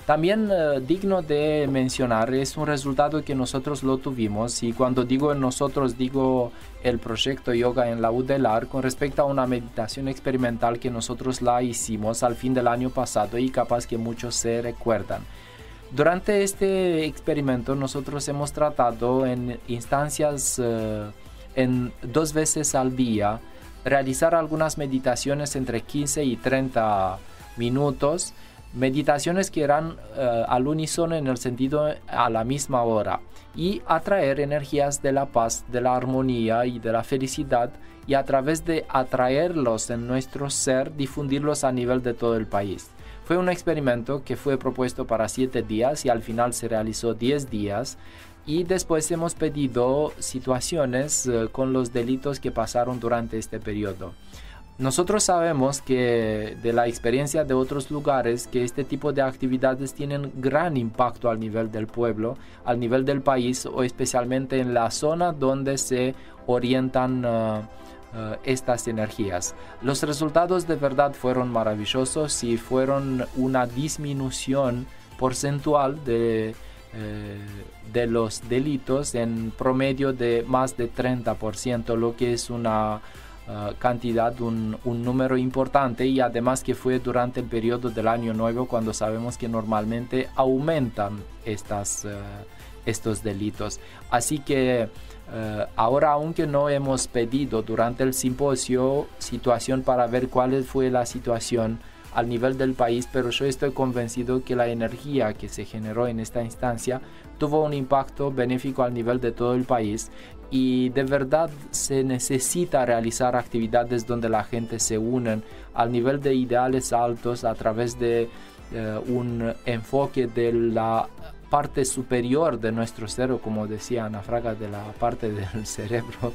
También digno de mencionar es un resultado que nosotros lo tuvimos, y cuando digo nosotros digo el proyecto Yoga en la UDELAR, con respecto a una meditación experimental que nosotros la hicimos al fin del año pasado y capaz que muchos se recuerdan. Durante este experimento nosotros hemos tratado en instancias en 2 veces al día realizar algunas meditaciones entre 15 y 30 minutos, meditaciones que eran al unísono en el sentido a la misma hora, y atraer energías de la paz, de la armonía y de la felicidad, y a través de atraerlos en nuestro ser, difundirlos a nivel de todo el país. Fue un experimento que fue propuesto para 7 días y al final se realizó 10 días, y después hemos pedido situaciones con los delitos que pasaron durante este periodo. Nosotros sabemos que de la experiencia de otros lugares que este tipo de actividades tienen gran impacto al nivel del pueblo, al nivel del país, o especialmente en la zona donde se orientan estas energías. Los resultados de verdad fueron maravillosos y fueron una disminución porcentual de los delitos en promedio de más de 30%, lo que es una cantidad, un número importante, y además que fue durante el periodo del año nuevo, cuando sabemos que normalmente aumentan estos delitos. Así que ahora, aunque no hemos pedido durante el simposio situación para ver cuál fue la situación al nivel del país, pero yo estoy convencido que la energía que se generó en esta instancia tuvo un impacto benéfico al nivel de todo el país, y de verdad se necesita realizar actividades donde la gente se une al nivel de ideales altos a través de un enfoque de la parte superior de nuestro cerebro, como decía Ana Fraga, de la parte del cerebro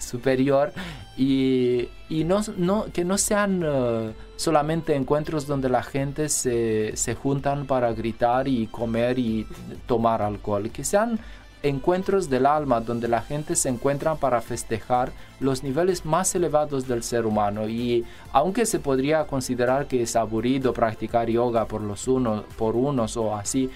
superior, y que no sean solamente encuentros donde la gente se juntan para gritar y comer y tomar alcohol, que sean encuentros del alma donde la gente se encuentra para festejar los niveles más elevados del ser humano. Y aunque se podría considerar que es aburrido practicar yoga por unos o así,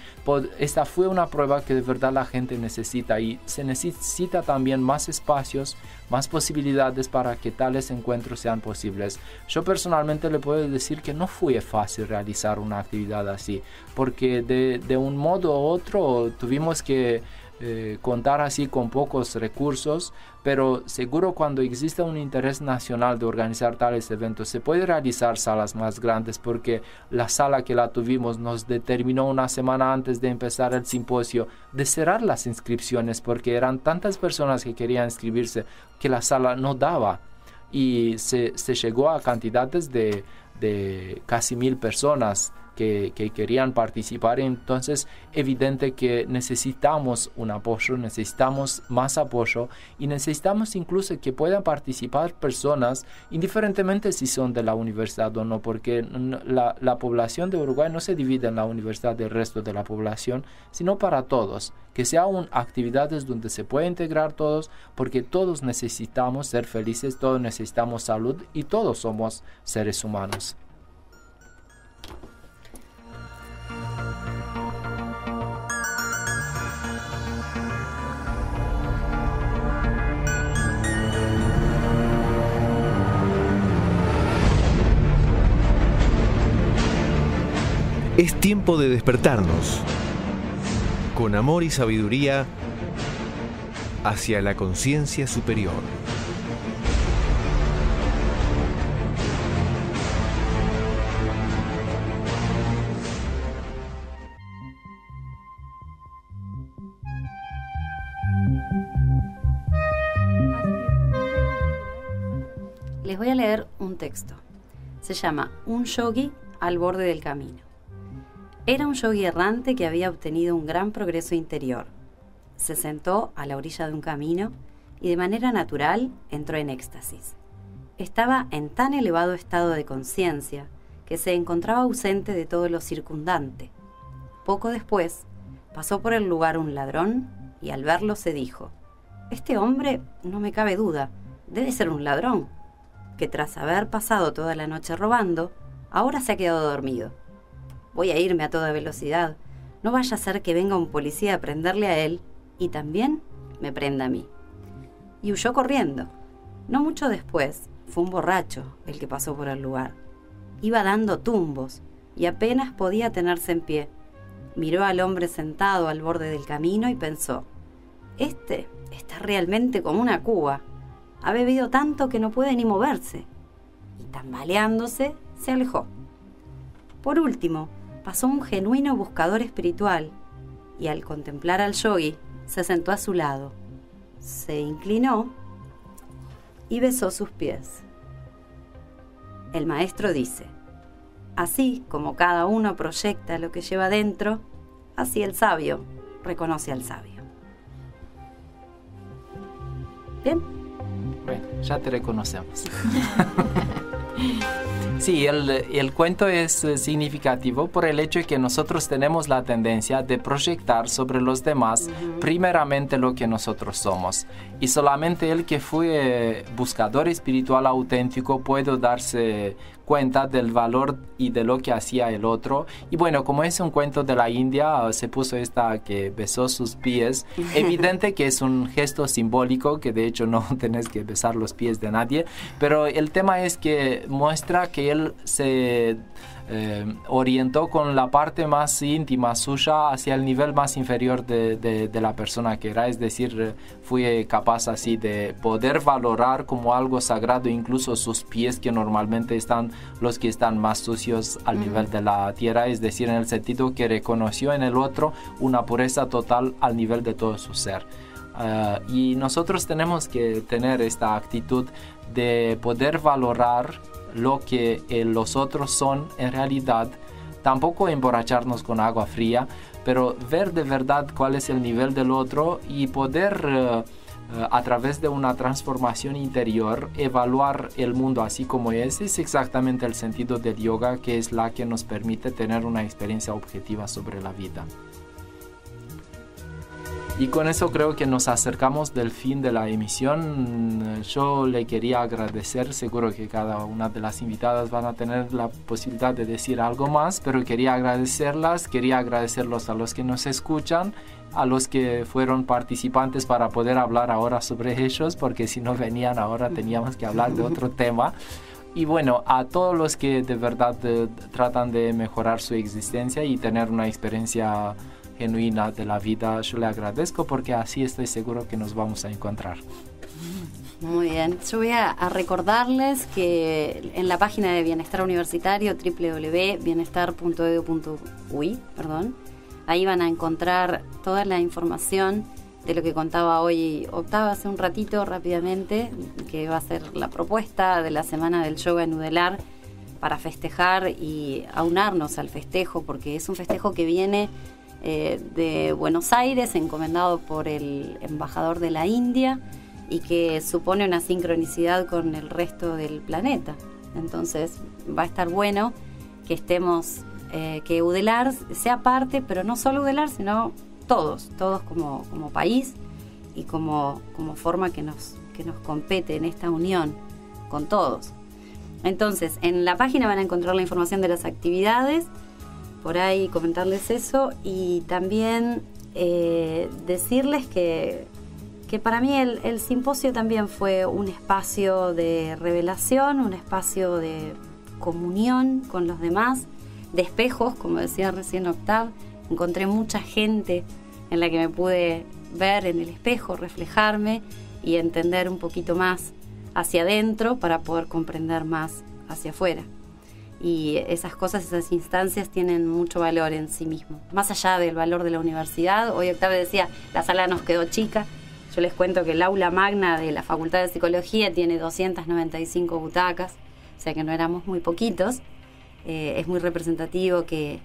esta fue una prueba que de verdad la gente necesita, y se necesita también más espacios, más posibilidades para que tales encuentros sean posibles. Yo personalmente le puedo decir que no fue fácil realizar una actividad así, porque de un modo u otro tuvimos que contar así con pocos recursos, pero seguro cuando existe un interés nacional de organizar tales eventos se puede realizar salas más grandes, porque la sala que la tuvimos nos determinó una semana antes de empezar el simposio de cerrar las inscripciones, porque eran tantas personas que querían inscribirse que la sala no daba, y se llegó a cantidades de casi 1000 personas que querían participar. Entonces, evidente que necesitamos un apoyo, necesitamos más apoyo, y necesitamos incluso que puedan participar personas indiferentemente si son de la universidad o no, porque la población de Uruguay no se divide en la universidad del resto de la población, sino para todos, que sean actividades donde se puede integrar todos, porque todos necesitamos ser felices, todos necesitamos salud y todos somos seres humanos. Es tiempo de despertarnos con amor y sabiduría hacia la conciencia superior. Les voy a leer un texto. Se llama Un yogi al borde del camino. Era un yogi errante que había obtenido un gran progreso interior. Se sentó a la orilla de un camino y de manera natural entró en éxtasis. Estaba en tan elevado estado de conciencia que se encontraba ausente de todo lo circundante. Poco después, pasó por el lugar un ladrón y al verlo se dijo: «Este hombre, no me cabe duda, debe ser un ladrón, que tras haber pasado toda la noche robando, ahora se ha quedado dormido. Voy a irme a toda velocidad, no vaya a ser que venga un policía a prenderle a él y también me prenda a mí». Y huyó corriendo. No mucho después, fue un borracho el que pasó por el lugar. Iba dando tumbos y apenas podía tenerse en pie. Miró al hombre sentado al borde del camino y pensó: «Este está realmente como una cuba. Ha bebido tanto que no puede ni moverse». Y tambaleándose, se alejó. Por último, pasó un genuino buscador espiritual y al contemplar al yogi, se sentó a su lado. Se inclinó y besó sus pies. El maestro dice: «Así como cada uno proyecta lo que lleva dentro, así el sabio reconoce al sabio». ¿Bien? Bueno, ya te reconocemos. Sí, el cuento es significativo por el hecho de que nosotros tenemos la tendencia de proyectar sobre los demás primeramente lo que nosotros somos. Y solamente el que fue buscador espiritual auténtico puede darse cuenta del valor y de lo que hacía el otro. Y bueno, como es un cuento de la India, se puso esta que besó sus pies. Evidente que es un gesto simbólico, que de hecho no tenés que besar los pies de nadie, pero el tema es que muestra que él se orientó con la parte más íntima suya hacia el nivel más inferior de la persona que era, es decir, fue capaz así de poder valorar como algo sagrado incluso sus pies, que normalmente están los que están más sucios al nivel de la tierra, es decir, en el sentido que reconoció en el otro una pureza total al nivel de todo su ser. Y nosotros tenemos que tener esta actitud de poder valorar lo que los otros son en realidad, tampoco emborracharnos con agua fría, pero ver de verdad cuál es el nivel del otro y poder a través de una transformación interior evaluar el mundo así como es exactamente el sentido del yoga, que es la que nos permite tener una experiencia objetiva sobre la vida. Y con eso creo que nos acercamos del fin de la emisión. Yo le quería agradecer, seguro que cada una de las invitadas van a tener la posibilidad de decir algo más, pero quería agradecerlos a los que nos escuchan, a los que fueron participantes para poder hablar ahora sobre ellos, porque si no venían ahora teníamos que hablar de otro tema. Y bueno, a todos los que de verdad tratan de mejorar su existencia y tener una experiencia genuina de la vida, yo le agradezco, porque así estoy seguro que nos vamos a encontrar. Muy bien, yo voy a recordarles que en la página de Bienestar Universitario, www.bienestar.edu.uy, ahí van a encontrar toda la información de lo que contaba hoy Octava hace un ratito rápidamente, que va a ser la propuesta de la Semana del Yoga en Udelar para festejar y aunarnos al festejo, porque es un festejo que viene de Buenos Aires, encomendado por el embajador de la India, y que supone una sincronicidad con el resto del planeta. Entonces va a estar bueno que estemos, que Udelar sea parte, pero no solo Udelar, sino todos como país y como forma que nos compete en esta unión con todos. Entonces, en la página van a encontrar la información de las actividades, por ahí comentarles eso, y también decirles que para mí el simposio también fue un espacio de revelación, un espacio de comunión con los demás, de espejos, como decía recién Octav. Encontré mucha gente en la que me pude ver en el espejo, reflejarme y entender un poquito más hacia adentro para poder comprender más hacia afuera. Y esas cosas, esas instancias tienen mucho valor en sí mismo. Más allá del valor de la universidad, hoy Octavio decía, la sala nos quedó chica, Yo les cuento que el aula magna de la Facultad de Psicología tiene 295 butacas, o sea que no éramos muy poquitos. Es muy representativo que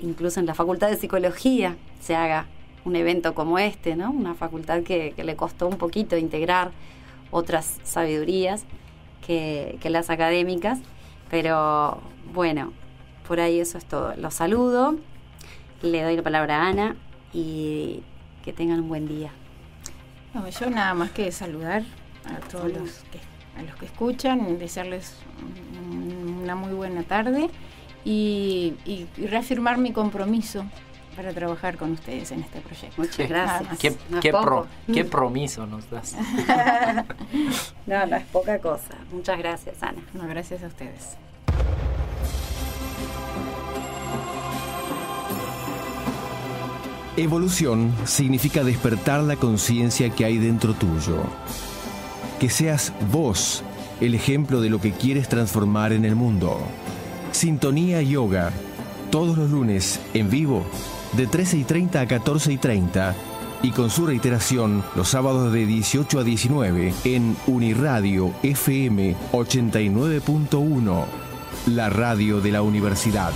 incluso en la Facultad de Psicología se haga un evento como este, ¿no? Una facultad que le costó un poquito integrar otras sabidurías que las académicas, pero bueno, por ahí eso es todo. Los saludo, le doy la palabra a Ana y que tengan un buen día. No, yo nada más que saludar a todos los que escuchan, desearles una muy buena tarde y reafirmar mi compromiso para trabajar con ustedes en este proyecto. Muchas gracias. ¿Qué promiso nos das? No es poca cosa. Muchas gracias, Ana. No, gracias a ustedes. Evolución significa despertar la conciencia que hay dentro tuyo. Que seas vos el ejemplo de lo que quieres transformar en el mundo. Sintonía Yoga, todos los lunes en vivo, de 13:30 a 14:30 y con su reiteración los sábados de 18 a 19 en Uniradio FM 89.1, la radio de la universidad.